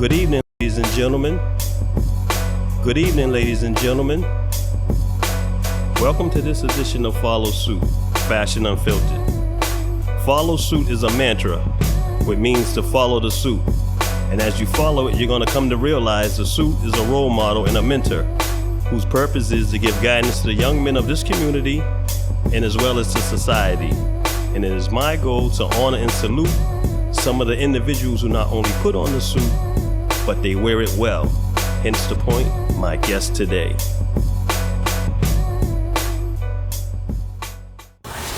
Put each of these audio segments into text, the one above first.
Good evening, ladies and gentlemen. Good evening, ladies and gentlemen. Welcome to this edition of Follow Suit, Fashion Unfiltered. Follow suit is a mantra, which means to follow the suit. And as you follow it, you're going to come to realize the suit is a role model and a mentor whose purpose is to give guidance to the young men of this community and as well as to society. And it is my goal to honor and salute some of the individuals who not only put on the suit, but they wear it well. Hence the point, my guest today.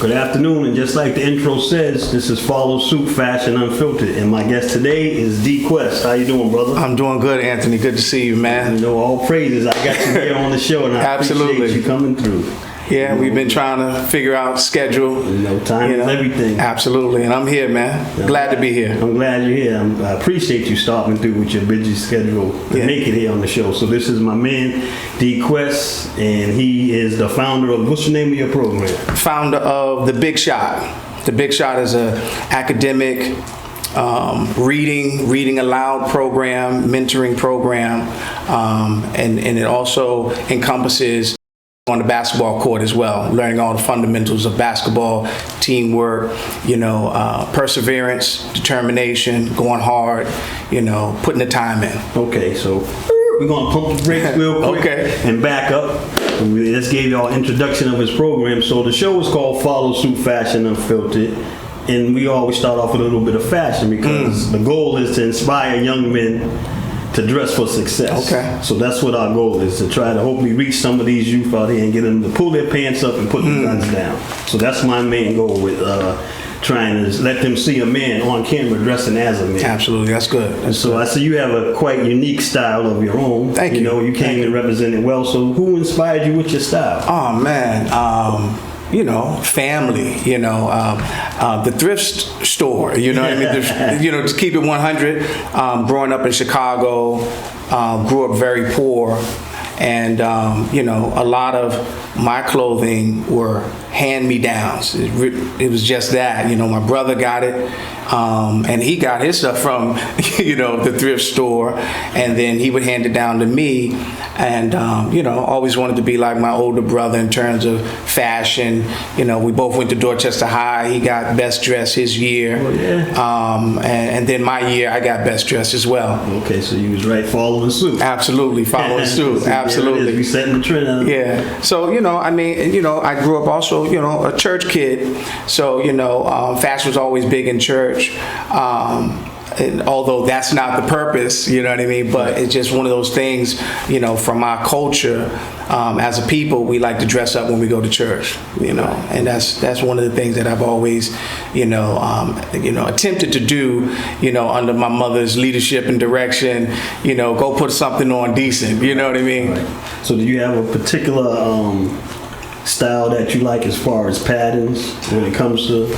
Good afternoon, and just like the intro says, this is Follow Suit, Fashion Unfiltered, and my guest today is DQuest. How you doing, brother? I'm doing good, Anthony. Good to see you, man. You know, all praises. I got you here on the show, and I appreciate you coming through. Yeah, we've been trying to figure out schedule. Time is everything. Absolutely, and I'm here, man. Glad to be here. I'm glad you're here. I appreciate you stopping through with your busy schedule to make it here on the show. So this is my man, DQuest, and he is the founder of, what's the name of your program? Founder of The Big Shot. The Big Shot is an academic reading aloud program, mentoring program, and it also encompasses on the basketball court as well, learning all the fundamentals of basketball, teamwork, perseverance, determination, going hard, putting the time in. Okay, so we're going to pump the brakes real quick and back up. We just gave y'all an introduction of his program. So the show is called Follow Suit, Fashion Unfiltered. And we always start off with a little bit of fashion because the goal is to inspire young men to dress for success. Okay. So that's what our goal is, to try to hopefully reach some of these youth out here and get them to pull their pants up and put the guns down. So that's my main goal with trying to let them see a man on camera dressing as a man. Absolutely, that's good. I see you have a quite unique style of your own. Thank you. You came and represented well. So who inspired you with your style? Oh man. Family, the thrift store, to keep it 100. Growing up in Chicago, grew up very poor, and, a lot of my clothing were hand-me-downs. It was just that, my brother got it, and he got his stuff from, the thrift store, and then he would hand it down to me, and, always wanted to be like my older brother in terms of fashion. We both went to Dorchester High. He got best dressed his year, and then my year I got best dressed as well. Okay, so you was right following suit. Absolutely, following suit. Absolutely. We setting the trend. Yeah. So, I grew up also, a church kid. So, fashion was always big in church. And although that's not the purpose, but it's just one of those things, from our culture, as a people, we like to dress up when we go to church, and that's one of the things that I've always, attempted to do, under my mother's leadership and direction, go put something on decent, you know what I mean? Right. So do you have a particular style that you like as far as patterns when it comes to?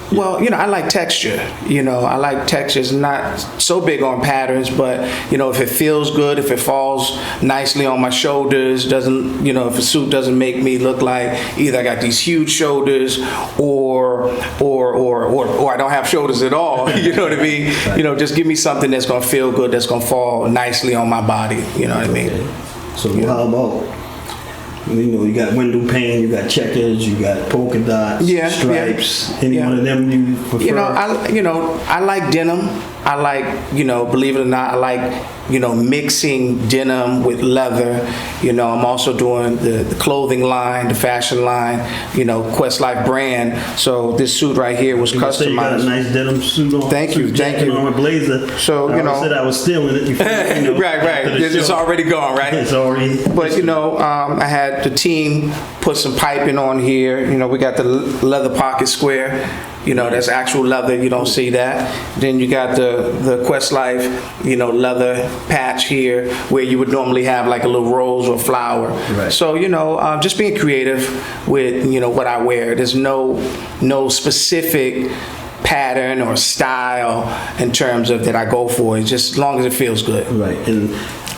Well, I like texture. I like textures. Not so big on patterns, but if it feels good, if it falls nicely on my shoulders, doesn't if a suit doesn't make me look like either I got these huge shoulders or I don't have shoulders at all. You know what I mean? Right. Just give me something that's gonna feel good, that's gonna fall nicely on my body. You know what I mean? So how about? You got window pane, you got checkers, you got polka dots, stripes. Any one of them you prefer? I like denim. I like, believe it or not, I like, mixing denim with leather. I'm also doing the clothing line, the fashion line, Quest Life brand. So this suit right here was customized. You got a nice denim suit on. Thank you. On a blazer. So, I said I was stealing it. Right. It's already gone, right? It's already. But, I had the team put some piping on here. We got the leather pocket square. That's actual leather. You don't see that. Then you got the Quest Life, leather patch here where you would normally have like a little rose or flower. Right. So, just being creative with, what I wear. There's no specific pattern or style in terms of that I go for. It's just as long as it feels good. Right. And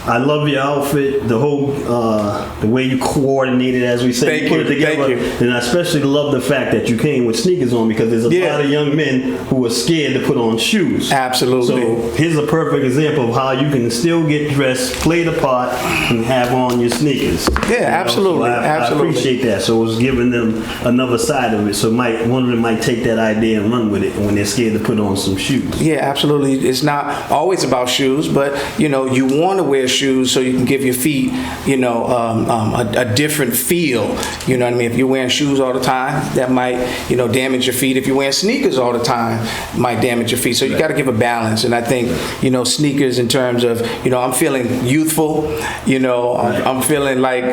I love your outfit, the whole, the way you coordinated, as we say, Thank put you, it together. thank you. And I especially love the fact that you came with sneakers on, because there's a lot of young men who are scared to put on shoes. Absolutely. So here's a perfect example of how you can still get dressed, play the part, and have on your sneakers. Yeah, absolutely. So I Absolutely. appreciate that. So it was giving them another side of it. So one of them might take that idea and run with it when they're scared to put on some shoes. Yeah, absolutely. It's not always about shoes, but you want to wear shoes so you can give your feet, a different feel. You know what I mean? If you're wearing shoes all the time, that might, damage your feet. If you're wearing sneakers all the time, it might damage your feet. So you got to give a balance. And I think, sneakers in terms of, I'm feeling youthful. I'm feeling like,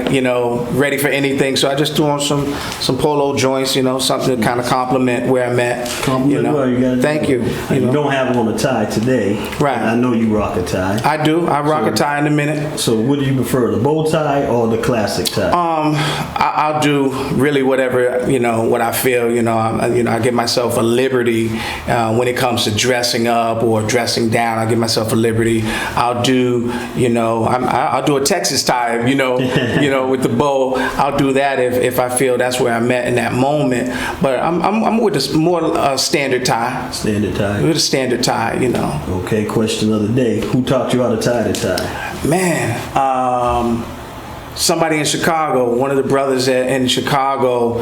ready for anything. So I just threw on some polo joints, something to kind of complement where I'm at. Well, you gotta Thank you. You don't have on a tie today. Right. I know you rock a tie. I do. I rock a tie in a minute. So what do you prefer, the bow tie or the classic tie? I'll do really whatever, what I feel. I give myself a liberty when it comes to dressing up or dressing down. I give myself a liberty. I'll do, I'll do a Texas tie, with the bow. I'll do that if I feel that's where I'm at in that moment. But I'm with a more standard tie. Standard tie. With a standard tie, Okay, question of the day. Who taught you how to tie the tie? Man, somebody in Chicago, one of the brothers in Chicago,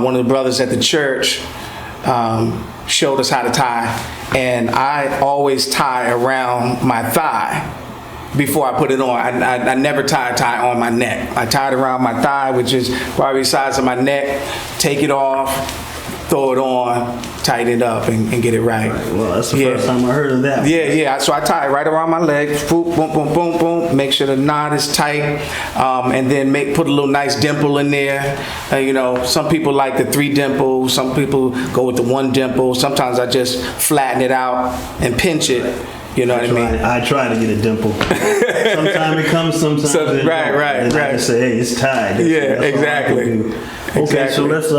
one of the brothers at the church showed us how to tie. And I always tie around my thigh before I put it on. I never tie a tie on my neck. I tie it around my thigh, which is probably the size of my neck, take it off, throw it on, tighten it up, and get it right. Well, that's the first time I heard of that. Yeah. So I tie it right around my leg, boom, boom, boom, boom, boom. Make sure the knot is tight, and then put a little nice dimple in there. Some people like the 3 dimples. Some people go with the 1 dimple. Sometimes I just flatten it out and pinch it. You know what I mean? I try to get a dimple. Sometimes it comes, sometimes it don't. Right. I just say, hey, it's tied. Yeah, exactly. Okay, so let's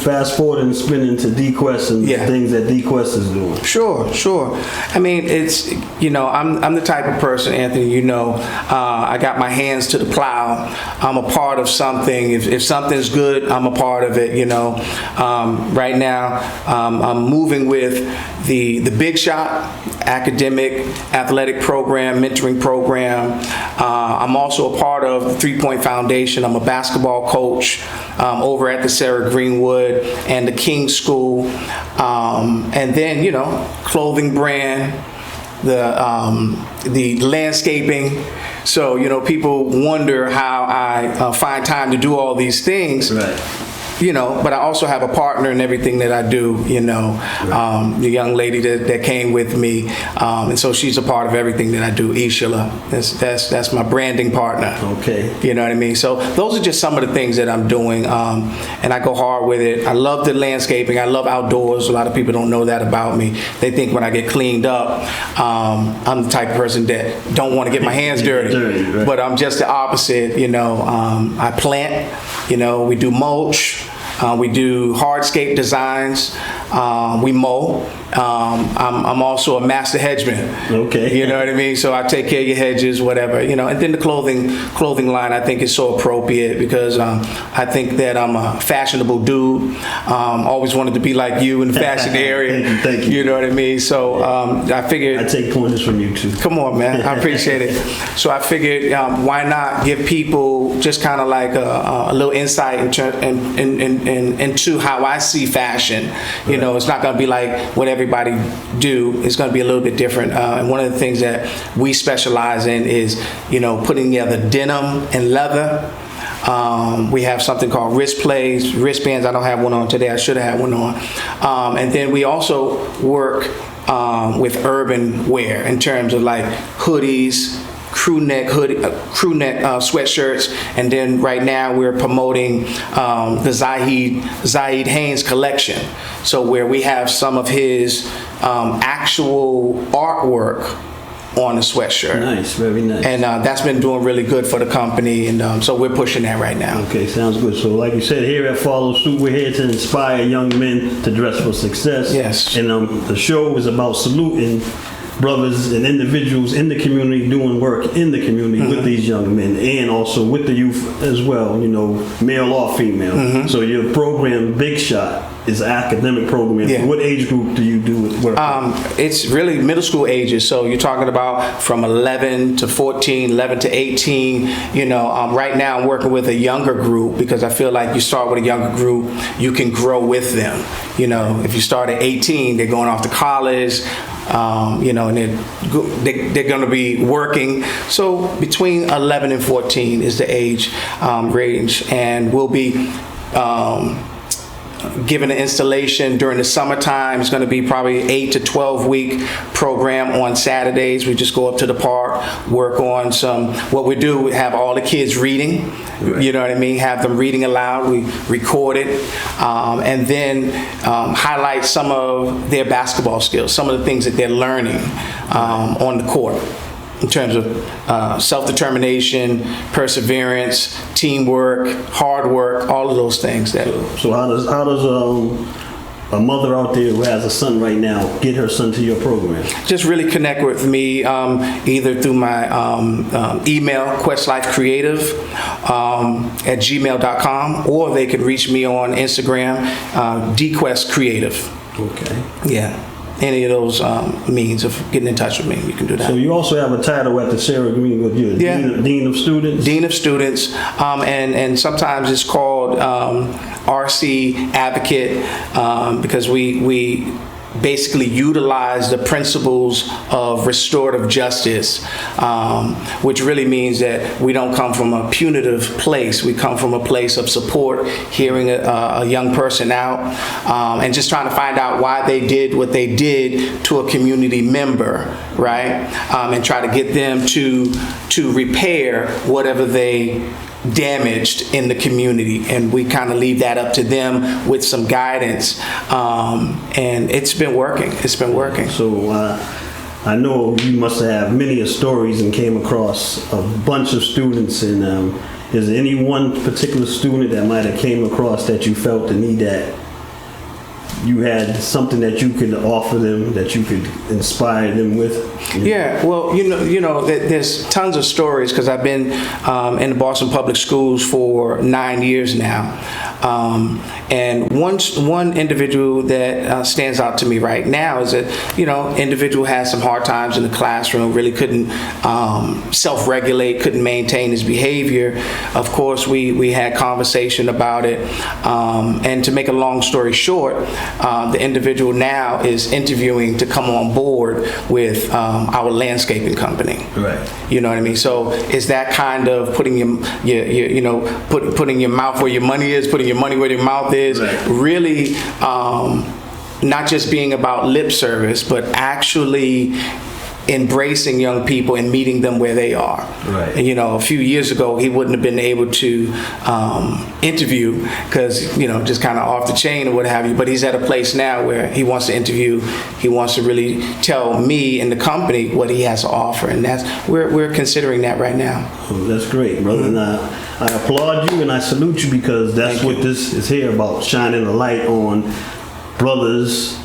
fast forward and spin into DQuest and things that DQuest is doing. Sure. I mean, it's, I'm the type of person, Anthony, I got my hands to the plow. I'm a part of something. If something's good, I'm a part of it, Right now, I'm moving with the Big Shot academic athletic program, mentoring program. I'm also a part of the 3 Point Foundation. I'm a basketball coach over at the Sarah Greenwood and the King School, and then clothing brand, the landscaping. So people wonder how I find time to do all these things. Right. But I also have a partner in everything that I do, the young lady that came with me. And so she's a part of everything that I do, Ishila. That's my branding partner. Okay. You know what I mean? So those are just some of the things that I'm doing. And I go hard with it. I love the landscaping. I love outdoors. A lot of people don't know that about me. They think when I get cleaned up, I'm the type of person that don't want to get my hands dirty. Right. But I'm just the opposite. I plant, we do mulch. We do hardscape designs. We mow. I'm also a master hedgeman. Okay. You know what I mean? So I take care of your hedges, whatever. And then the clothing line I think is so appropriate because I think that I'm a fashionable dude. Always wanted to be like you in the fashion area. Thank you. You know what I mean? So I figured I take pointers from you too. Come on, man. I appreciate it. So I figured, why not give people just kind of like a little insight into how I see fashion. It's not going to be like what everybody do. It's going to be a little bit different. And one of the things that we specialize in is, putting together denim and leather. We have something called wristbands. I don't have one on today. I should have had one on. And then we also work with urban wear in terms of like hoodies, crew neck sweatshirts, and then right now we're promoting the Zahid Haynes collection. So where we have some of his actual artwork on a sweatshirt. Nice, very nice. And that's been doing really good for the company, and so we're pushing that right now. Okay, sounds good. So like you said, here at Follow Suit, we're here to inspire young men to dress for success. Yes. And the show is about saluting brothers and individuals in the community doing work in the community with these young men, and also with the youth as well, male or female. So your program, Big Shot, is an academic program. Yeah. What age group do you do it work? It's really middle school ages. So you're talking about from 11 to 14, 11 to 18. Right now I'm working with a younger group because I feel like you start with a younger group, you can grow with them. If you start at 18, they're going off to college, and they're going to be working. So between 11 and 14 is the age range, and we'll be given an installation during the summertime. It's going to be probably 8 to 12 week program on Saturdays. We just go up to the park, work on what we do, we have all the kids reading, you know what I mean? Have them reading aloud, we record it, and then highlight some of their basketball skills, some of the things that they're learning on the court, in terms of self-determination, perseverance, teamwork, hard work, all of those things. So how does a mother out there who has a son right now get her son to your program? Just really connect with me either through my email, questlifecreative @gmail.com, or they could reach me on Instagram, DQuest Creative. Okay. Yeah. Any of those means of getting in touch with me, you can do that. So you also have a title at the Sarah Greenwood. You're Dean of Students? Dean of Students, and sometimes it's called RC Advocate because we basically utilize the principles of restorative justice, which really means that we don't come from a punitive place. We come from a place of support, hearing a young person out, and just trying to find out why they did what they did to a community member, right? And try to get them to repair whatever they damaged in the community, and we kind of leave that up to them with some guidance, and it's been working. So I know you must have many stories and came across a bunch of students, and is there any one particular student that might have came across that you felt the need that you had something that you could offer them, that you could inspire them with? Yeah, well, there's tons of stories because I've been in the Boston Public Schools for 9 years now. And one individual that stands out to me right now is that, individual has some hard times in the classroom, really couldn't self-regulate, couldn't maintain his behavior. Of course, we had conversation about it. And to make a long story short, the individual now is interviewing to come on board with our landscaping company. Right. You know what I mean? So it's that kind of putting putting your mouth where your money is, putting your money where your mouth is. Right. Really, not just being about lip service, but actually embracing young people and meeting them where they are. Right. And, a few years ago, he wouldn't have been able to interview because, just kind of off the chain or what have you. But he's at a place now where he wants to interview. He wants to really tell me and the company what he has to offer. And we're considering that right now. Oh, that's great, brother. And I applaud you and I salute you because that's what this is here about, shining a light on brothers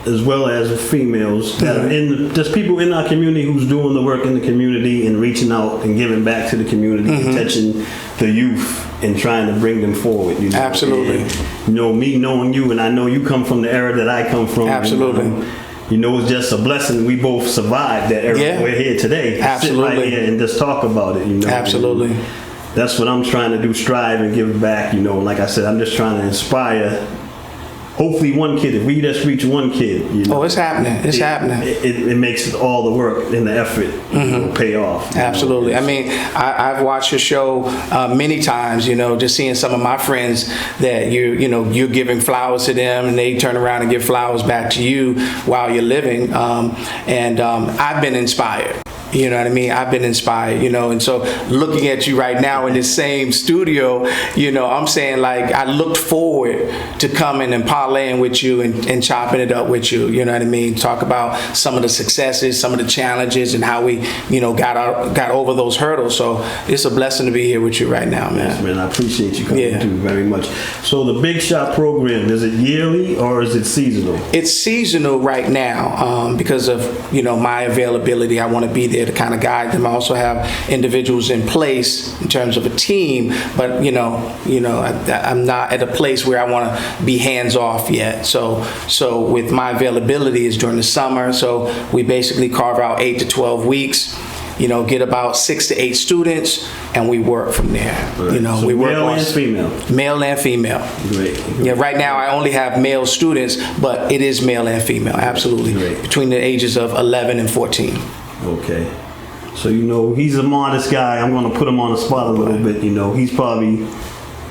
as well as females that are there's people in our community who's doing the work in the community and reaching out and giving back to the community, touching the youth and trying to bring them forward. Absolutely. And, me knowing you, and I know you come from the era that I come from. Absolutely. And, it's just a blessing we both survived that era. Yeah. We're here today. Absolutely. Sit right here and just talk about it. Absolutely. And that's what I'm trying to do, strive and give back. Like I said, I'm just trying to inspire hopefully one kid. If we just reach one kid, it's happening. It's happening. It makes all the work and the effort pay off. Absolutely. I mean, I've watched your show many times. Just seeing some of my friends that you're giving flowers to them, and they turn around and give flowers back to you while you're living. And I've been inspired. You know what I mean? I've been inspired, and so looking at you right now in this same studio, I'm saying, like, I looked forward to coming and parlaying with you and chopping it up with you, you know what I mean? Talk about some of the successes, some of the challenges, and how we, got over those hurdles. So it's a blessing to be here with you right now, man. Yes, man, I appreciate you coming through very much. So the Big Shot program, is it yearly or is it seasonal? It's seasonal right now because of, my availability. I want to be there to kind of guide them. I also have individuals in place in terms of a team, but I'm not at a place where I want to be hands off yet. So with my availability is during the summer. So we basically carve out 8 to 12 weeks. Get about 6 to 8 students, and we work from there. Right. So we work male and female. Male and female. Great. Yeah. Right now, I only have male students, but it is male and female. Absolutely. Great. Between the ages of 11 and 14. Okay. So he's a modest guy. I'm going to put him on the spot a little bit. He's probably.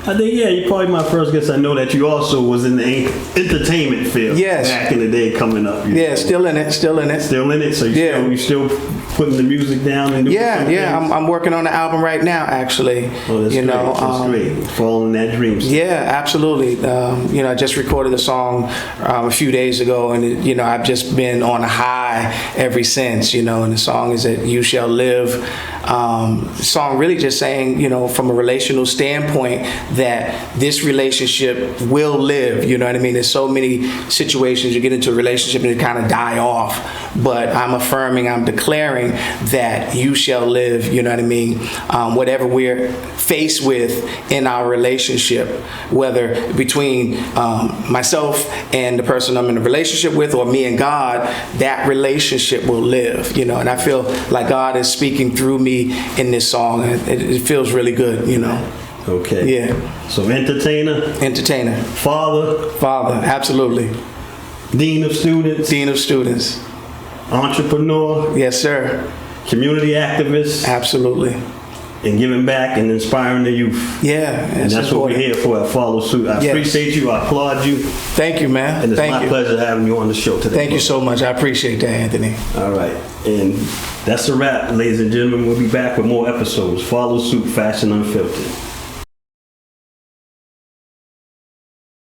I think, you're probably my first guest. I know that you also was in the entertainment field. Yes. Back in the day, coming up. Still in it. Still in it. So you still putting the music down and doing I'm working on the album right now, actually. Oh, that's great. That's great. Following that dream. Yeah, absolutely. I just recorded a song a few days ago, and I've just been on a high ever since. And the song is that You Shall Live. The song really just saying, from a relational standpoint, that this relationship will live. You know what I mean? There's so many situations you get into a relationship and it kind of die off, but I'm affirming, I'm declaring that you shall live. You know what I mean? Whatever we're faced with in our relationship, whether between myself and the person I'm in a relationship with, or me and God, that relationship will live. And I feel like God is speaking through me in this song. It feels really good. Okay. Yeah. So entertainer. Father, absolutely. Dean of students. Entrepreneur. Yes, sir. Community activist. Absolutely. And giving back and inspiring the youth. Yeah. And that's what we're here for at Follow Suit. I appreciate you. I applaud you. Thank you, man. And it's my pleasure having you on the show today. Thank you so much. I appreciate that, Anthony. All right. And that's a wrap, ladies and gentlemen. We'll be back with more episodes. Follow Suit, Fashion Unfiltered.